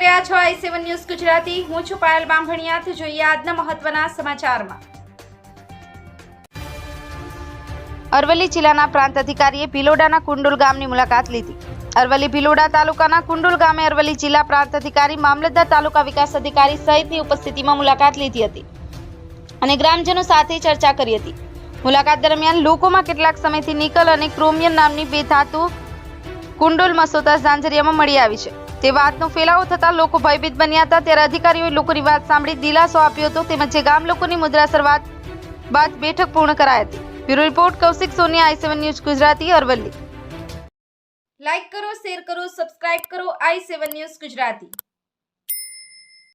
રહ્યા છો i7 news Gujarati. હું છું પાયલ બામભણિયા। જોઈએ આજના મહત્વના સમાચારમાં। અરવલ્લી જિલ્લાના પ્રાંત અધિકારીએ ભિલોડાના કુંડુલ ગામની મુલાકાત લીધી। અરવલ્લી ભિલોડા તાલુકાના કુંડુલ ગામે અરવલ્લી જિલ્લા પ્રાંત અધિકારી, મામલતદાર, તાલુકા વિકાસ અધિકારી સહિતની ઉપસ્થિતિમાં મુલાકાત લીધી હતી અને ગ્રામજનો સાથે ચર્ચા કરી હતી। મુલાકાત દરમિયાન લોકોમાં કેટલાક સમયથી નિકલ અને ક્રોમિયમ નામની બે ધાતુ કુંડુલ મસોતા ઝાંઝરિયામાં મળી આવી છે તે વાતનો ફેલાવો થતા લોકો ભયભીત બન્યા હતા। ત્યારે અધિકારીઓએ લોકોની વાત સાંભળી દિલાસો આપ્યો હતો તેમજ ગામ લોકોની મુદ્રાસર વાત બાદ બેઠક પૂર્ણ કરાઈ હતી। Bureau report Kaushik Sonia, i7 news Gujarati, Aravalli. Like કરો, શેર કરો, સબસ્ક્રાઇબ કરો i7 ન્યૂઝ ગુજરાતી।